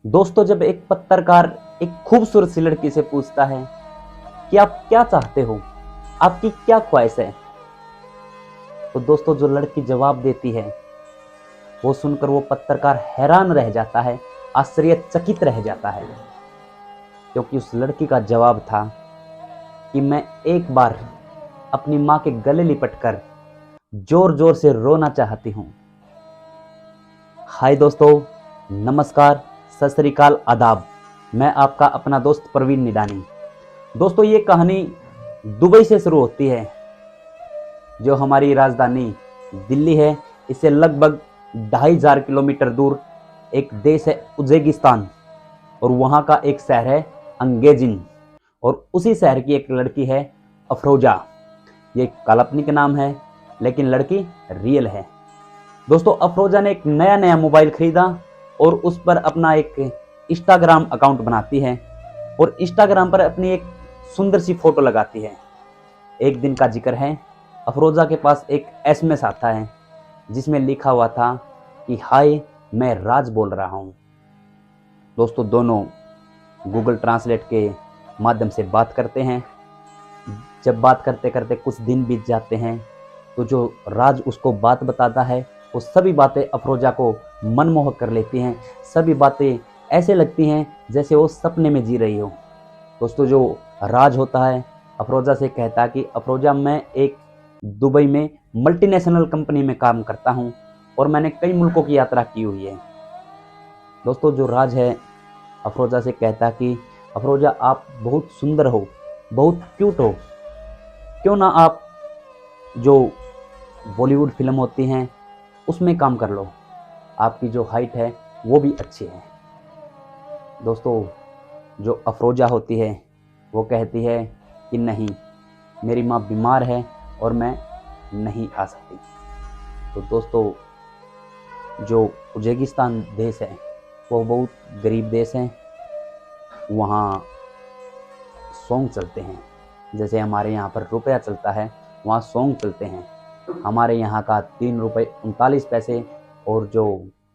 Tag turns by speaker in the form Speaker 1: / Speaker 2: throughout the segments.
Speaker 1: दोस्तों, जब एक पत्रकार एक खूबसूरत सी लड़की से पूछता है कि आप क्या चाहते हो, आपकी क्या ख्वाहिश है, तो दोस्तों जो लड़की जवाब देती है वो सुनकर वो पत्रकार हैरान रह जाता है, आश्चर्यचकित रह जाता है। क्योंकि उस लड़की का जवाब था कि मैं एक बार अपनी माँ के गले लिपटकर जोर जोर से रोना चाहती हूँ। हाय दोस्तों, नमस्कार, सत श्री अकाल, आदाब। मैं आपका अपना दोस्त प्रवीण निडानी। दोस्तों, ये कहानी दुबई से शुरू होती है, जो हमारी राजधानी दिल्ली है। इससे लगभग 2500 किलोमीटर दूर एक देश है उज्बेकिस्तान, और वहाँ का एक शहर है अंगेजिन, और उसी शहर की एक लड़की है अफरोजा। ये काल्पनिक नाम है, लेकिन लड़की रियल है। दोस्तों, अफरोजा ने एक नया नया मोबाइल खरीदा और उस पर अपना एक इंस्टाग्राम अकाउंट बनाती है और इंस्टाग्राम पर अपनी एक सुंदर सी फोटो लगाती है। एक दिन का जिक्र है, अफरोजा के पास एक एसएमएस आता है जिसमें लिखा हुआ था कि हाय, मैं राज बोल रहा हूँ। दोस्तों, दोनों गूगल ट्रांसलेट के माध्यम से बात करते हैं। जब बात करते करते कुछ दिन बीत जाते हैं, तो जो राज उसको बात बताता है वो सभी बातें अफरोजा को मनमोहक कर लेती हैं। सभी बातें ऐसे लगती हैं जैसे वो सपने में जी रही हो। दोस्तों, जो राज होता है अफरोजा से कहता है कि अफरोजा, मैं एक दुबई में मल्टीनेशनल कंपनी में काम करता हूँ और मैंने कई मुल्कों की यात्रा की हुई है। दोस्तों, जो राज है अफरोजा से कहता कि अफरोजा, आप बहुत सुंदर हो, बहुत क्यूट हो, क्यों ना आप जो बॉलीवुड फिल्म होती हैं उसमें काम कर लो, आपकी जो हाइट है वो भी अच्छी है। दोस्तों, जो अफरोजा होती है वो कहती है कि नहीं, मेरी माँ बीमार है और मैं नहीं आ सकती। तो दोस्तों, जो उज्बेकिस्तान देश है वो बहुत गरीब देश है। वहाँ सॉन्ग चलते हैं, जैसे हमारे यहाँ पर रुपया चलता है, वहाँ सॉन्ग चलते हैं। हमारे यहाँ का 3 रुपये 39 पैसे और जो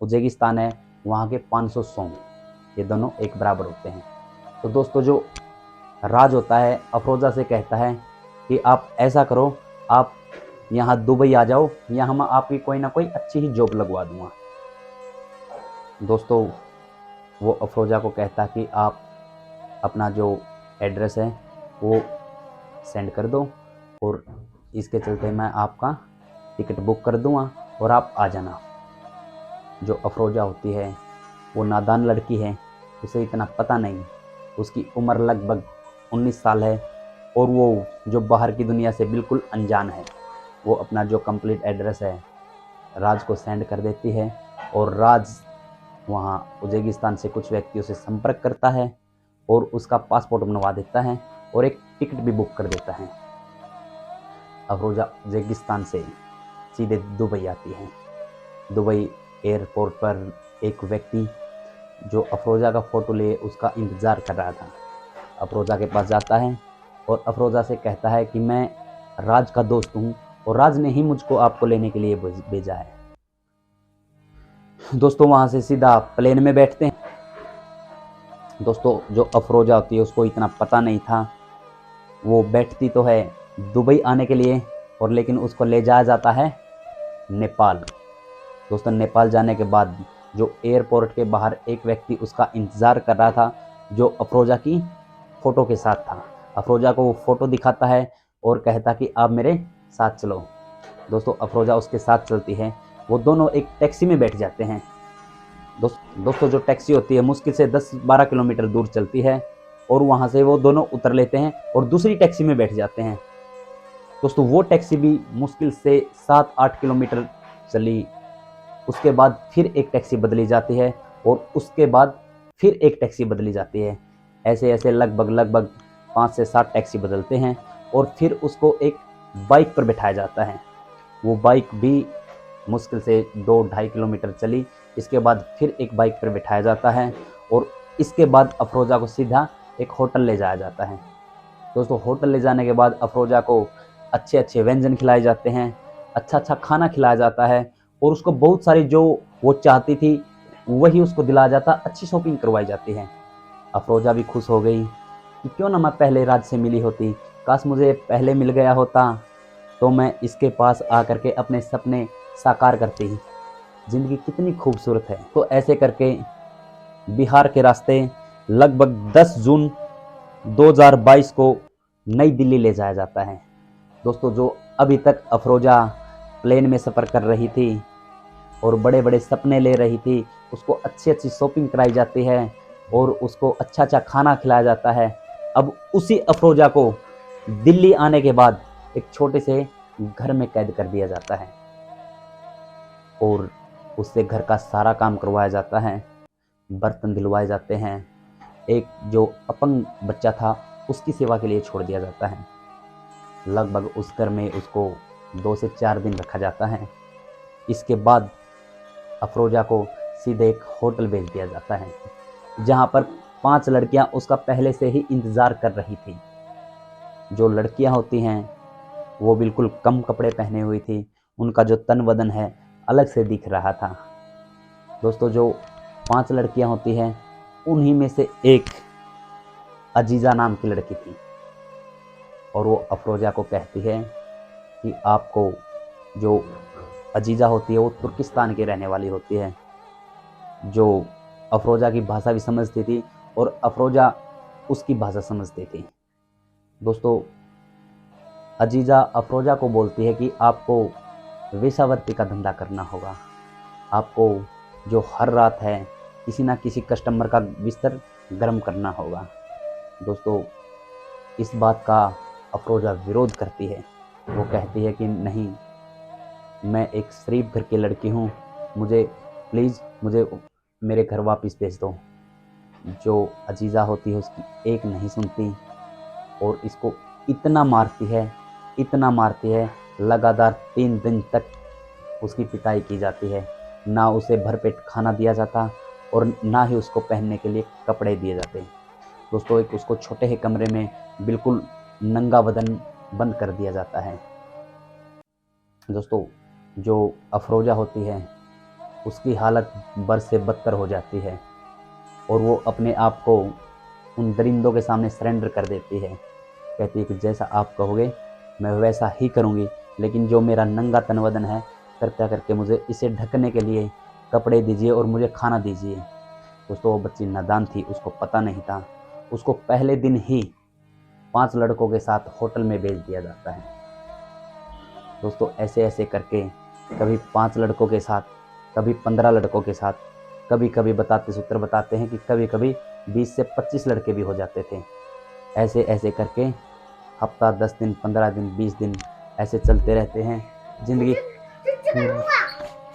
Speaker 1: उज्बेकिस्तान है वहाँ के 500 सॉन्ग, ये दोनों एक बराबर होते हैं। तो दोस्तों, जो राज होता है अफरोजा से कहता है कि आप ऐसा करो, आप यहाँ दुबई आ जाओ, यहाँ हम आपकी कोई ना कोई अच्छी ही जॉब लगवा दूंगा। दोस्तों, वो अफरोजा को कहता है कि आप अपना जो एड्रेस है वो सेंड कर दो और इसके चलते मैं आपका टिकट बुक कर दूंगा और आप आ जाना। जो अफरोजा होती है वो नादान लड़की है, उसे इतना पता नहीं। उसकी उम्र लगभग 19 साल है और वो जो बाहर की दुनिया से बिल्कुल अनजान है। वो अपना जो कंप्लीट एड्रेस है राज को सेंड कर देती है और राज वहाँ उज्बेकिस्तान से कुछ व्यक्तियों से संपर्क करता है और उसका पासपोर्ट बनवा देता है और एक टिकट भी बुक कर देता है। अफरोजा उज्बेकिस्तान से सीधे दुबई आती है। दुबई एयरपोर्ट पर एक व्यक्ति जो अफरोजा का फ़ोटो लिए उसका इंतज़ार कर रहा था, अफरोजा के पास जाता है और अफरोजा से कहता है कि मैं राज का दोस्त हूँ और राज ने ही मुझको आपको लेने के लिए भेजा है। दोस्तों, वहाँ से सीधा प्लेन में बैठते हैं। दोस्तों, जो अफरोजा होती है उसको इतना पता नहीं था। वो बैठती तो है दुबई आने के लिए, और लेकिन उसको ले जाया जाता है नेपाल। दोस्तों, नेपाल जाने के बाद जो एयरपोर्ट के बाहर एक व्यक्ति उसका इंतज़ार कर रहा था, जो अफरोजा की फ़ोटो के साथ था। अफरोजा को वो फ़ोटो दिखाता है और कहता कि आप मेरे साथ चलो। दोस्तों, अफरोजा उसके साथ चलती है। वो दोनों एक टैक्सी में बैठ जाते हैं। दोस्तों, जो टैक्सी होती है मुश्किल से 10-12 किलोमीटर दूर चलती है और वहाँ से वो दोनों उतर लेते हैं और दूसरी टैक्सी में बैठ जाते हैं। दोस्तों, वो टैक्सी भी मुश्किल से 7-8 किलोमीटर चली। उसके बाद फिर एक टैक्सी बदली जाती है और उसके बाद फिर एक टैक्सी बदली जाती है। ऐसे ऐसे लगभग 5 से 7 टैक्सी बदलते हैं और फिर उसको एक बाइक पर बिठाया जाता है। वो बाइक भी मुश्किल से 2-2.5 किलोमीटर चली। इसके बाद फिर एक बाइक पर बिठाया जाता है और इसके बाद अफरोजा को सीधा एक होटल ले जाया जाता है। दोस्तों, होटल ले जाने के बाद अफरोजा को अच्छे अच्छे व्यंजन खिलाए जाते हैं, अच्छा अच्छा खाना खिलाया जाता है और उसको बहुत सारी जो वो चाहती थी वही उसको दिलाया जाता, अच्छी शॉपिंग करवाई जाती है। अफरोजा भी खुश हो गई कि क्यों ना मैं पहले राज से मिली होती, काश मुझे पहले मिल गया होता तो मैं इसके पास आकर के अपने सपने साकार करती। ज़िंदगी कितनी खूबसूरत है। तो ऐसे करके बिहार के रास्ते लगभग 10 जून 2022 को नई दिल्ली ले जाया जाता है। दोस्तों, जो अभी तक अफरोजा प्लेन में सफ़र कर रही थी और बड़े बड़े सपने ले रही थी, उसको अच्छी अच्छी शॉपिंग कराई जाती है और उसको अच्छा अच्छा खाना खिलाया जाता है। अब उसी अफरोजा को दिल्ली आने के बाद एक छोटे से घर में कैद कर दिया जाता है और उससे घर का सारा काम करवाया जाता है, बर्तन दिलवाए जाते हैं। एक जो अपंग बच्चा था उसकी सेवा के लिए छोड़ दिया जाता है। लगभग उस घर में उसको 2 से 4 दिन रखा जाता है। इसके बाद अफरोजा को सीधे एक होटल भेज दिया जाता है, जहां पर 5 लड़कियां उसका पहले से ही इंतज़ार कर रही थी। जो लड़कियां होती हैं वो बिल्कुल कम कपड़े पहने हुई थी, उनका जो तन बदन है अलग से दिख रहा था। दोस्तों, जो 5 लड़कियां होती हैं उन्हीं में से एक अजीज़ा नाम की लड़की थी और वो अफरोजा को कहती है कि आपको, जो अजीज़ा होती है वो तुर्किस्तान की रहने वाली होती है, जो अफरोजा की भाषा भी समझती थी और अफरोजा उसकी भाषा समझती थी। दोस्तों, अजीज़ा अफरोजा को बोलती है कि आपको वेश्यावृत्ति का धंधा करना होगा, आपको जो हर रात है किसी ना किसी कस्टमर का बिस्तर गर्म करना होगा। दोस्तों, इस बात का अफरोजा विरोध करती है। वो कहती है कि नहीं, मैं एक शरीफ घर की लड़की हूँ, मुझे प्लीज़ मुझे मेरे घर वापस भेज दो। जो अजीज़ा होती है उसकी एक नहीं सुनती और इसको इतना मारती है, इतना मारती है, लगातार 3 दिन तक उसकी पिटाई की जाती है। ना उसे भरपेट खाना दिया जाता और ना ही उसको पहनने के लिए कपड़े दिए जाते। दोस्तों, एक उसको छोटे ही कमरे में बिल्कुल नंगा बदन बंद कर दिया जाता है। दोस्तों, जो अफरोजा होती है उसकी हालत बद से बदतर हो जाती है और वो अपने आप को उन दरिंदों के सामने सरेंडर कर देती है। कहती है कि जैसा आप कहोगे मैं वैसा ही करूँगी, लेकिन जो मेरा नंगा तन बदन है कृपया करके मुझे इसे ढकने के लिए कपड़े दीजिए और मुझे खाना दीजिए। दोस्तों, वो बच्ची नादान थी, उसको पता नहीं था। उसको पहले दिन ही 5 लड़कों के साथ होटल में भेज दिया जाता है। दोस्तों, ऐसे ऐसे करके कभी 5 लड़कों के साथ, कभी 15 लड़कों के साथ, कभी कभी बताते सूत्र बताते हैं कि कभी कभी 20 से 25 लड़के भी हो जाते थे। ऐसे ऐसे करके हफ्ता, 10 दिन, 15 दिन, 20 दिन ऐसे चलते रहते हैं। जिंदगी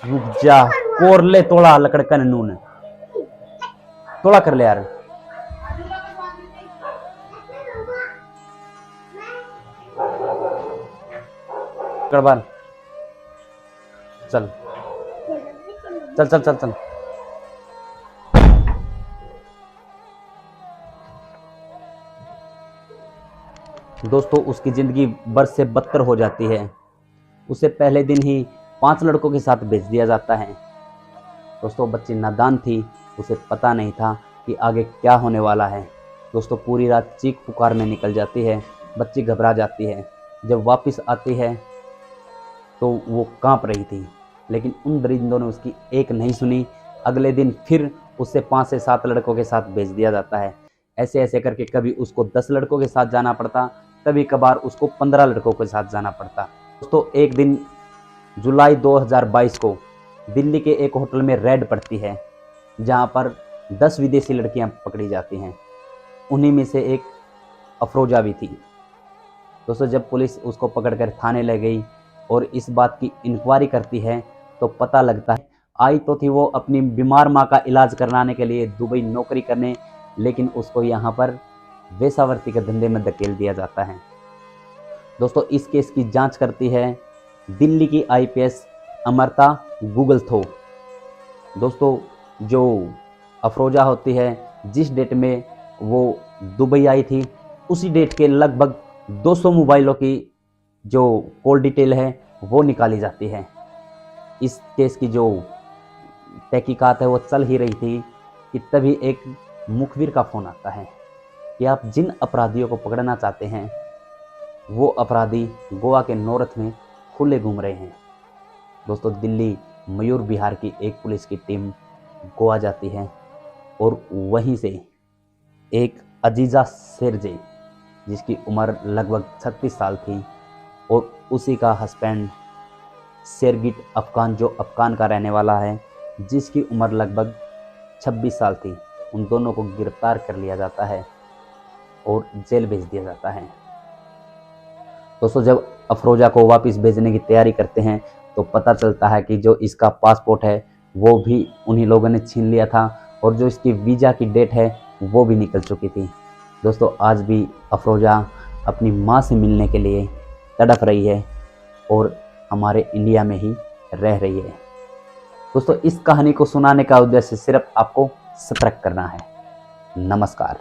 Speaker 1: रुक जा, कोर ले तोड़ा लकड़ का नून तोड़ा कर ले यार। बार चल चल चल चल चल। दोस्तों, उसकी ज़िंदगी बद से बदतर हो जाती है। उसे पहले दिन ही 5 लड़कों के साथ भेज दिया जाता है। दोस्तों, बच्ची नादान थी, उसे पता नहीं था कि आगे क्या होने वाला है। दोस्तों, पूरी रात चीख पुकार में निकल जाती है, बच्ची घबरा जाती है। जब वापस आती है तो वो कांप रही थी, लेकिन उन दरिंदों ने उसकी एक नहीं सुनी। अगले दिन फिर उसे 5 से 7 लड़कों के साथ भेज दिया जाता है। ऐसे ऐसे करके कभी उसको 10 लड़कों के साथ जाना पड़ता, कभी कभार उसको 15 लड़कों के साथ जाना पड़ता। दोस्तों, एक दिन जुलाई 2022 को दिल्ली के एक होटल में रेड पड़ती है, जहां पर 10 विदेशी लड़कियां पकड़ी जाती हैं। उन्हीं में से एक अफरोजा भी थी। दोस्तों, जब पुलिस उसको पकड़कर थाने ले गई और इस बात की इंक्वायरी करती है तो पता लगता है आई तो थी वो अपनी बीमार माँ का इलाज कराने के लिए दुबई नौकरी करने, लेकिन उसको यहाँ पर वेश्यावृत्ति के धंधे में धकेल दिया जाता है। दोस्तों, इस केस की जांच करती है दिल्ली की आईपीएस अमृता गूगलथो। दोस्तों, जो अफरोजा होती है, जिस डेट में वो दुबई आई थी उसी डेट के लगभग 200 मोबाइलों की जो कॉल डिटेल है वो निकाली जाती है। इस केस की जो तहकीकात है वो चल ही रही थी कि तभी एक मुखबिर का फ़ोन आता है कि आप जिन अपराधियों को पकड़ना चाहते हैं वो अपराधी गोवा के नॉर्थ में खुले घूम रहे हैं। दोस्तों, दिल्ली मयूर विहार की एक पुलिस की टीम गोवा जाती है और वहीं से एक अजीज़ा शेरजे, जिसकी उम्र लगभग 36 साल थी, और उसी का हस्बैंड शेरगिट अफगान, जो अफगान का रहने वाला है, जिसकी उम्र लगभग 26 साल थी, उन दोनों को गिरफ्तार कर लिया जाता है और जेल भेज दिया जाता है। दोस्तों, जब अफरोजा को वापस भेजने की तैयारी करते हैं तो पता चलता है कि जो इसका पासपोर्ट है वो भी उन्हीं लोगों ने छीन लिया था और जो इसकी वीज़ा की डेट है वो भी निकल चुकी थी। दोस्तों, आज भी अफरोजा अपनी माँ से मिलने के लिए तड़प रही है और हमारे इंडिया में ही रह रही है। दोस्तों, इस कहानी को सुनाने का उद्देश्य सिर्फ आपको सतर्क करना है। नमस्कार।